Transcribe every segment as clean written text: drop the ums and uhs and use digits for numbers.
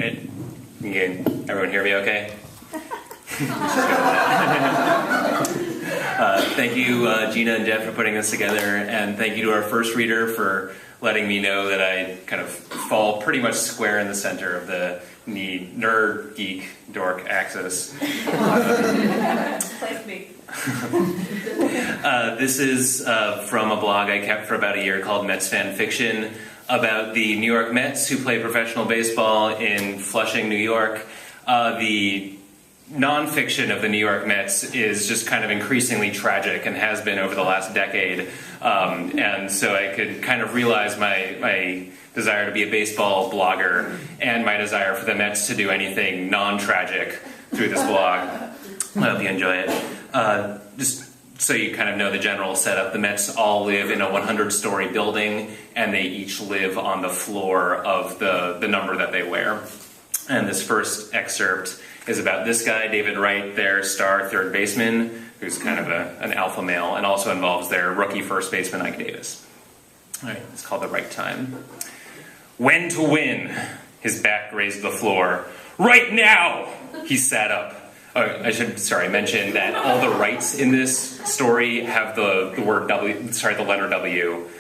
Right. Can everyone hear me okay? Thank you, Gina and Jeff, for putting this together, and thank you to our first reader for letting me know that I kind of fall pretty much square in the center of the nerd, geek, dork axis. Place me. This is from a blog I kept for about a year called Mets Fan Fiction, about the New York Mets who play professional baseball in Flushing, New York. The nonfiction of the New York Mets is just kind of increasingly tragic and has been over the last decade. And so I could kind of realize my desire to be a baseball blogger and my desire for the Mets to do anything non-tragic through this blog. I hope you enjoy it. Just so you kind of know the general setup, the Mets all live in a 100-story building, and they each live on the floor of the number that they wear. And this first excerpt is about this guy, David Wright, their star third baseman, who's kind of an alpha male, and also involves their rookie first baseman, Ike Davis. All right, it's called The Right Time. When to win? His back grazed the floor. Right now! He sat up. I should mention that all the rights in this story have the word W, the letter W,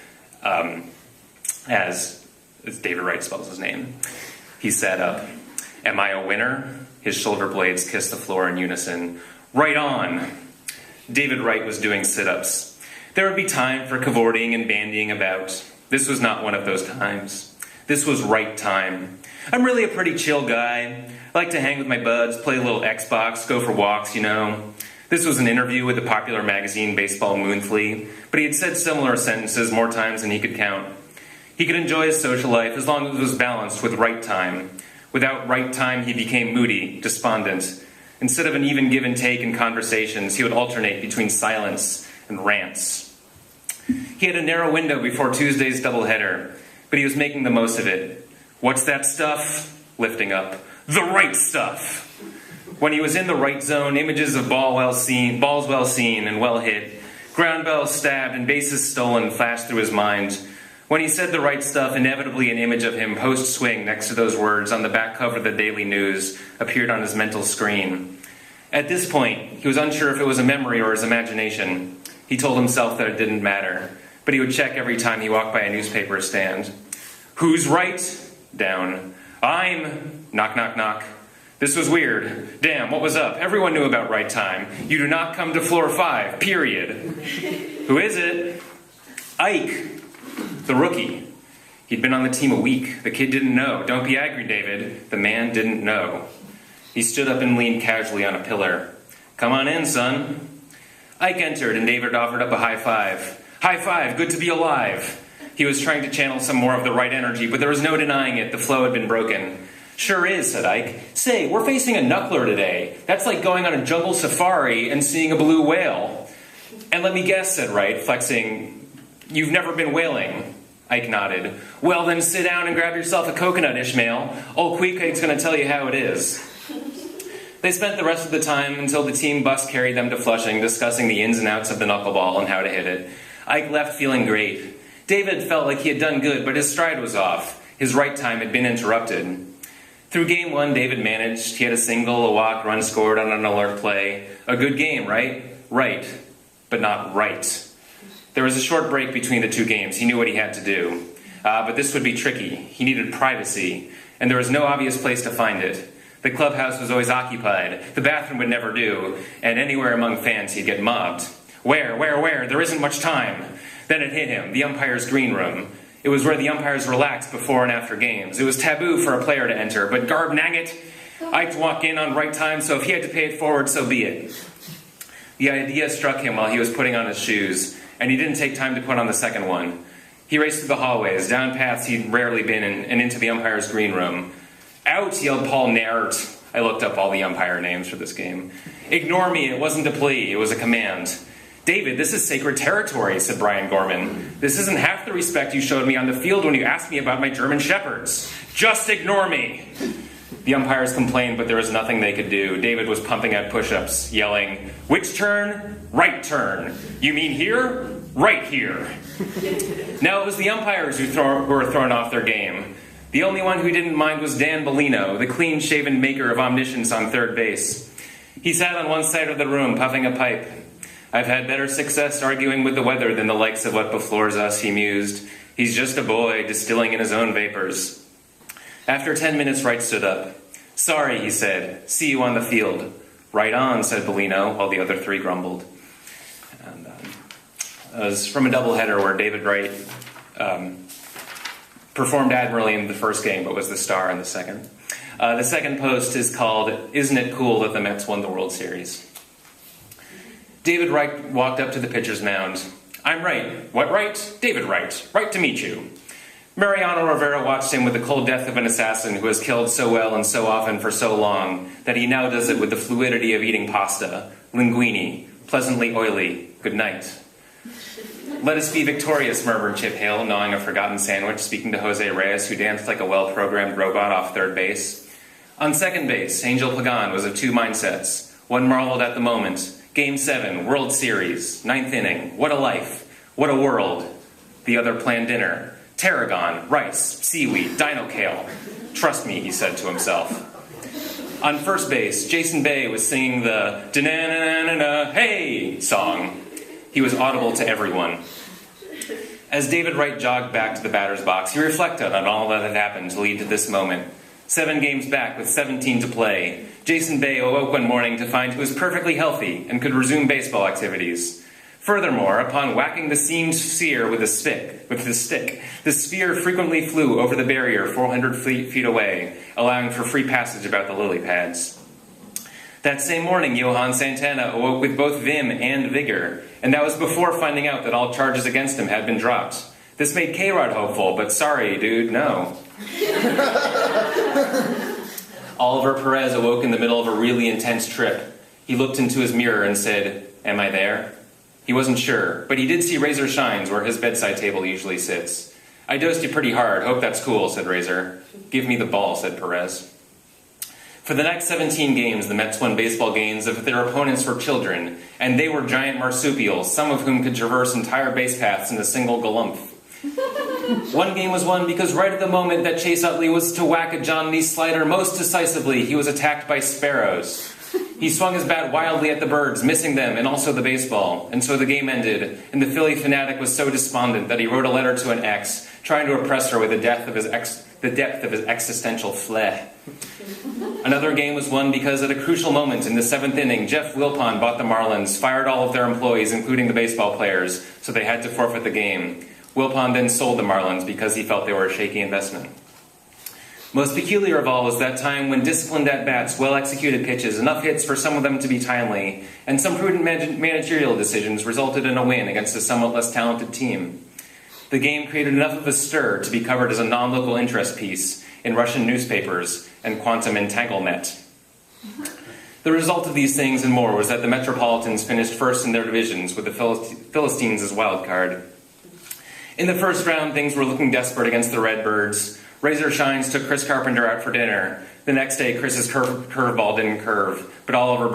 as David Wright spells his name. He sat up. Am I a winner? His shoulder blades kissed the floor in unison. Right on. David Wright was doing sit-ups. There would be time for cavorting and bandying about. This was not one of those times. This was right time. I'm really a pretty chill guy. I like to hang with my buds, play a little Xbox, go for walks, you know. This was an interview with the popular magazine Baseball Monthly, but he had said similar sentences more times than he could count. He could enjoy his social life as long as it was balanced with right time. Without right time, he became moody, despondent. Instead of an even give and take in conversations, he would alternate between silence and rants. He had a narrow window before Tuesday's doubleheader, but he was making the most of it. What's that stuff? Lifting up. The right stuff! When he was in the right zone, images of balls well seen and well hit, ground balls stabbed and bases stolen flashed through his mind. When he said the right stuff, inevitably an image of him post-swing next to those words on the back cover of the Daily News appeared on his mental screen. At this point, he was unsure if it was a memory or his imagination. He told himself that it didn't matter, but he would check every time he walked by a newspaper stand. Who's right? Down. I'm... Knock, knock, knock. This was weird. Damn, what was up? Everyone knew about right time. You do not come to floor 5, period. Who is it? Ike. The rookie. He'd been on the team a week. The kid didn't know. Don't be angry, David. The man didn't know. He stood up and leaned casually on a pillar. Come on in, son. Ike entered, and David offered up a high five. High five, good to be alive. He was trying to channel some more of the right energy, but there was no denying it. The flow had been broken. Sure is, said Ike. Say, we're facing a knuckler today. That's like going on a jungle safari and seeing a blue whale. And let me guess, said Wright, flexing, you've never been whaling. Ike nodded. Well, then sit down and grab yourself a coconut, Ishmael. Old Queequeg's going to tell you how it is. They spent the rest of the time until the team bus carried them to Flushing, discussing the ins and outs of the knuckleball and how to hit it. Ike left feeling great. David felt like he had done good, but his stride was off. His right time had been interrupted. Through game 1, David managed. He had a single, a walk, run scored on an alert play. A good game, right? Right, but not right. There was a short break between the two games. He knew what he had to do. But this would be tricky. He needed privacy, and there was no obvious place to find it. The clubhouse was always occupied. The bathroom would never do, and anywhere among fans he'd get mobbed. Where? There isn't much time. Then it hit him, the umpire's green room. It was where the umpires relaxed before and after games. It was taboo for a player to enter, but Garb Naggett, Ike walked in on right time, so if he had to pay it forward, so be it. The idea struck him while he was putting on his shoes, and he didn't take time to put on the second one. He raced through the hallways, down paths he'd rarely been in, and into the umpire's green room. Out, yelled Paul Naert. I looked up all the umpire names for this game. Ignore me, it wasn't a plea, it was a command. David, this is sacred territory, said Brian Gorman. This isn't half the respect you showed me on the field when you asked me about my German shepherds. Just ignore me. The umpires complained, but there was nothing they could do. David was pumping out push-ups, yelling, which turn? Right turn. You mean here? Right here. Now it was the umpires who were thrown off their game. The only one who didn't mind was Dan Bellino, the clean-shaven maker of omniscience on third base. He sat on one side of the room, puffing a pipe. I've had better success arguing with the weather than the likes of what befloors us, he mused. He's just a boy, distilling in his own vapors. After 10 minutes, Wright stood up. Sorry, he said. See you on the field. Right on, said Bellino, while the other three grumbled. And it was from a doubleheader where David Wright performed admirably in the first game, but was the star in the second. The second post is called, Isn't It Cool That the Mets Won the World Series? David Wright walked up to the pitcher's mound. I'm Wright. What Wright? David Wright. Right to meet you. Mariano Rivera watched him with the cold death of an assassin who has killed so well and so often for so long that he now does it with the fluidity of eating pasta. Linguine. Pleasantly oily. Good night. Let us be victorious, murmured Chip Hale, gnawing a forgotten sandwich, speaking to Jose Reyes, who danced like a well-programmed robot off third base. On second base, Angel Pagan was of two mindsets. One marveled at the moment. Game 7, World Series, 9th inning. What a life. What a world. The other planned dinner. Tarragon, rice, seaweed, dino kale. Trust me, he said to himself. On first base, Jason Bay was singing the da-na-na-na-na hey song. He was audible to everyone. As David Wright jogged back to the batter's box, he reflected on all that had happened to lead to this moment. 7 games back with 17 to play, Jason Bay awoke one morning to find he was perfectly healthy and could resume baseball activities. Furthermore, upon whacking the seamed sphere with his stick, the sphere frequently flew over the barrier 400 feet away, allowing for free passage about the lily pads. That same morning, Johan Santana awoke with both vim and vigor, and that was before finding out that all charges against him had been dropped. This made K-Rod hopeful, but sorry, dude, no. Oliver Perez awoke in the middle of a really intense trip. He looked into his mirror and said, "Am I there?" He wasn't sure, but he did see Razor Shines where his bedside table usually sits. "I dosed you pretty hard. Hope that's cool," said Razor. "Give me the ball," said Perez. For the next 17 games, the Mets won baseball games if their opponents were children, and they were giant marsupials, some of whom could traverse entire base paths in a single galumph. One game was won because right at the moment that Chase Utley was to whack a John Lee slider most decisively, he was attacked by sparrows. He swung his bat wildly at the birds, missing them and also the baseball, and so the game ended, and the Philly fanatic was so despondent that he wrote a letter to an ex, trying to impress her with the depth of his existential flair. Another game was won because at a crucial moment in the 7th inning, Jeff Wilpon bought the Marlins, fired all of their employees, including the baseball players, so they had to forfeit the game. Wilpon then sold the Marlins because he felt they were a shaky investment. Most peculiar of all was that time when disciplined at-bats, well-executed pitches, enough hits for some of them to be timely, and some prudent managerial decisions resulted in a win against a somewhat less talented team. The game created enough of a stir to be covered as a non-local interest piece in Russian newspapers and quantum entanglement. The result of these things and more was that the Metropolitans finished first in their divisions with the Philistines as wild card. In the first round, things were looking desperate against the Redbirds. Razor Shines took Chris Carpenter out for dinner. The next day, Chris's curveball didn't curve, but Oliver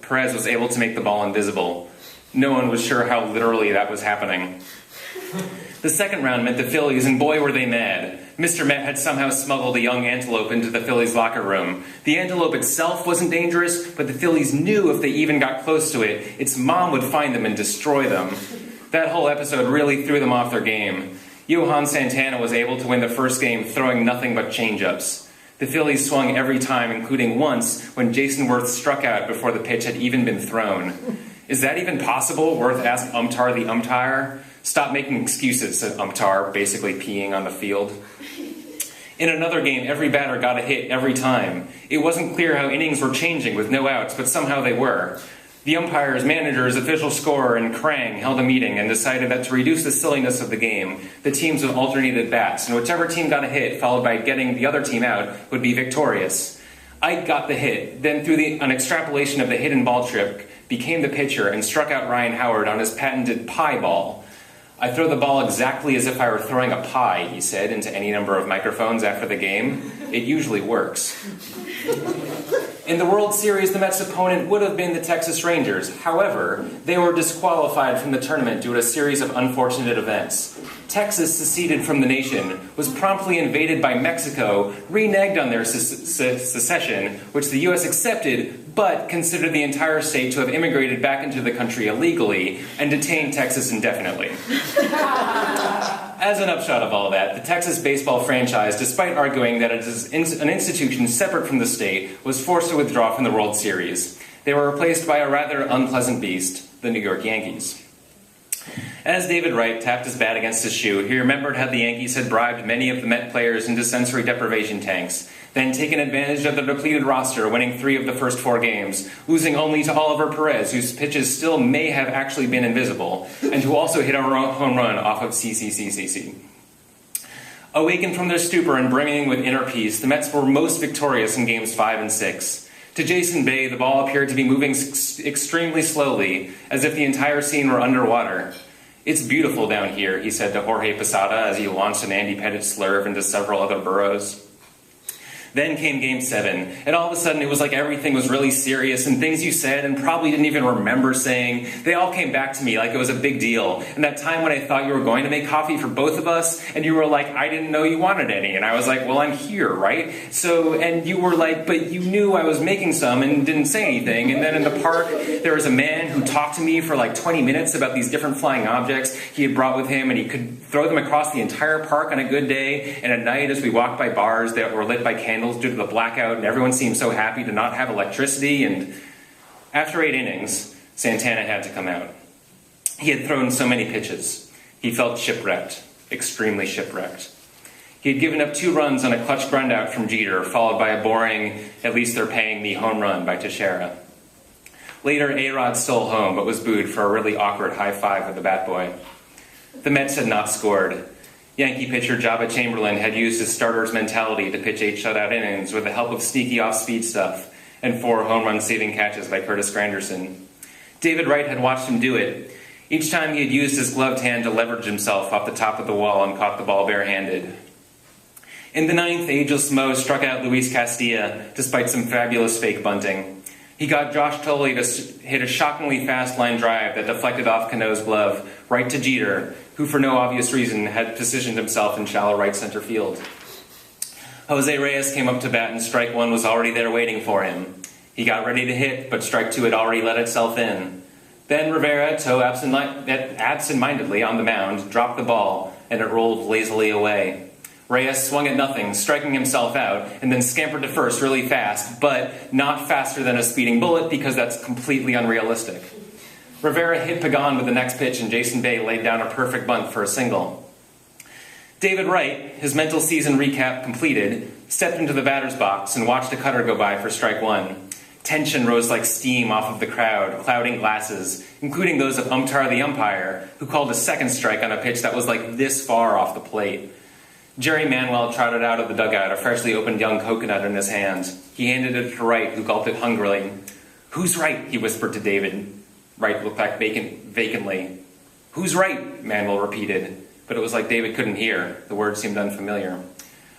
Perez was able to make the ball invisible. No one was sure how literally that was happening. The second round meant the Phillies, and boy were they mad. Mr. Met had somehow smuggled a young antelope into the Phillies' locker room. The antelope itself wasn't dangerous, but the Phillies knew if they even got close to it, its mom would find them and destroy them. That whole episode really threw them off their game. Johan Santana was able to win the first game throwing nothing but change-ups. The Phillies swung every time, including once when Jason Worth struck out before the pitch had even been thrown. Is that even possible? Worth asked Umtar the umpire. Stop making excuses, said Umtar, basically peeing on the field. In another game, every batter got a hit every time. It wasn't clear how innings were changing with no outs, but somehow they were. The umpires, managers, official scorer, and Krang held a meeting and decided that to reduce the silliness of the game, the teams would alternate at bats, and whichever team got a hit, followed by getting the other team out, would be victorious. Ike got the hit, then through an extrapolation of the hidden ball trick, became the pitcher and struck out Ryan Howard on his patented pie ball. I throw the ball exactly as if I were throwing a pie, he said into any number of microphones after the game. It usually works. In the World Series, the Mets' opponent would have been the Texas Rangers. However, they were disqualified from the tournament due to a series of unfortunate events. Texas seceded from the nation, was promptly invaded by Mexico, reneged on their secession, which the U.S. accepted, but considered the entire state to have immigrated back into the country illegally, and detained Texas indefinitely. As an upshot of all that, the Texas baseball franchise, despite arguing that it is an institution separate from the state, was forced to withdraw from the World Series. They were replaced by a rather unpleasant beast, the New York Yankees. As David Wright tapped his bat against his shoe, he remembered how the Yankees had bribed many of the Met players into sensory deprivation tanks, then taken advantage of the depleted roster, winning 3 of the first 4 games, losing only to Oliver Perez, whose pitches still may have actually been invisible, and who also hit a home run off of CCCCC. Awakened from their stupor and brimming with inner peace, the Mets were most victorious in games 5 and 6. To Jason Bay, the ball appeared to be moving extremely slowly, as if the entire scene were underwater. "It's beautiful down here," he said to Jorge Posada as he launched an Andy Pettitte slurve into several other burrows. Then came Game 7, and all of a sudden it was like everything was really serious, and things you said and probably didn't even remember saying, they all came back to me like it was a big deal. And that time when I thought you were going to make coffee for both of us, and you were like, "I didn't know you wanted any." And I was like, "Well, I'm here, right?" So, and you were like, "But you knew I was making some and didn't say anything." And then in the park, there was a man who talked to me for like 20 minutes about these different flying objects he had brought with him, and he could throw them across the entire park on a good day. And at night, as we walked by bars that were lit by candles due to the blackout, and everyone seemed so happy to not have electricity. And after 8 innings, Santana had to come out. He had thrown so many pitches. He felt shipwrecked, extremely shipwrecked. He had given up 2 runs on a clutch groundout from Jeter, followed by a boring, "at least they're paying me" home run by Teixeira. Later, A-Rod stole home, but was booed for a really awkward high five with the bat boy. The Mets had not scored. Yankee pitcher Jabba Chamberlain had used his starter's mentality to pitch 8 shutout innings with the help of sneaky off-speed stuff and 4 home run saving catches by Curtis Granderson. David Wright had watched him do it. Each time he had used his gloved hand to leverage himself off the top of the wall and caught the ball barehanded. In the 9th, Ageless Mo struck out Luis Castilla despite some fabulous fake bunting. He got Josh Tolley to hit a shockingly fast line drive that deflected off Cano's glove right to Jeter, who for no obvious reason had positioned himself in shallow right center field. Jose Reyes came up to bat and strike 1 was already there waiting for him. He got ready to hit, but strike 2 had already let itself in. Then Rivera, toe absent-mindedly on the mound, dropped the ball, and it rolled lazily away. Reyes swung at nothing, striking himself out, and then scampered to first really fast, but not faster than a speeding bullet because that's completely unrealistic. Rivera hit Pagan with the next pitch, and Jason Bay laid down a perfect bunt for a single. David Wright, his mental season recap completed, stepped into the batter's box and watched a cutter go by for strike 1. Tension rose like steam off of the crowd, clouding glasses, including those of Umtar the umpire, who called a second strike on a pitch that was like this far off the plate. Jerry Manuel trotted out of the dugout, a freshly opened young coconut in his hand. He handed it to Wright, who gulped it hungrily. "Who's right?" he whispered to David. Wright looked back vacantly. "Who's right?" Manuel repeated, but it was like David couldn't hear. The word seemed unfamiliar.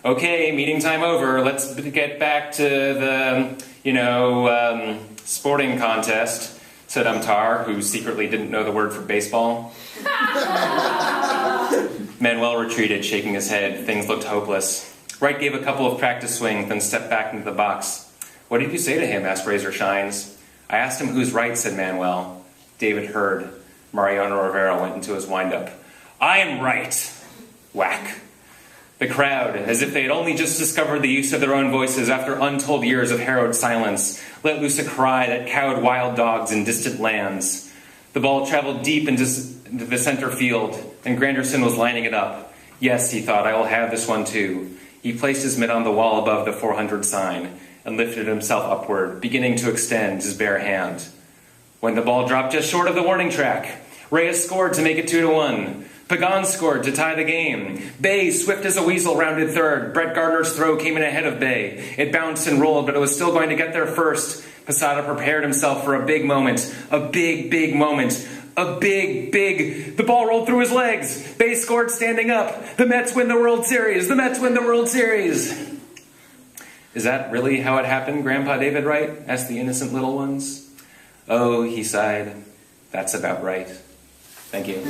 "Okay, meeting time over. Let's get back to the, sporting contest," said Umtar, who secretly didn't know the word for baseball. Manuel retreated, shaking his head. Things looked hopeless. Wright gave a couple of practice swings, then stepped back into the box. "What did you say to him?" asked Razor Shines. "I asked him who's right," said Manuel. David heard. Mariano Rivera went into his windup. "I am right." Whack. The crowd, as if they had only just discovered the use of their own voices after untold years of harrowed silence, let loose a cry that cowed wild dogs in distant lands. The ball traveled deep into the center field, and Granderson was lining it up. Yes, he thought, I will have this one too. He placed his mitt on the wall above the 400 sign and lifted himself upward, beginning to extend his bare hand. When the ball dropped just short of the warning track, Reyes scored to make it 2-1. Pagan scored to tie the game. Bay, swift as a weasel, rounded third. Brett Gardner's throw came in ahead of Bay. It bounced and rolled, but it was still going to get there first. Posada prepared himself for a big moment. A big moment. The ball rolled through his legs. Bay scored standing up. The Mets win the World Series. The Mets win the World Series. Is that really how it happened, Grandpa David Wright? Asked the innocent little ones. Oh, he sighed. That's about right. Thank you.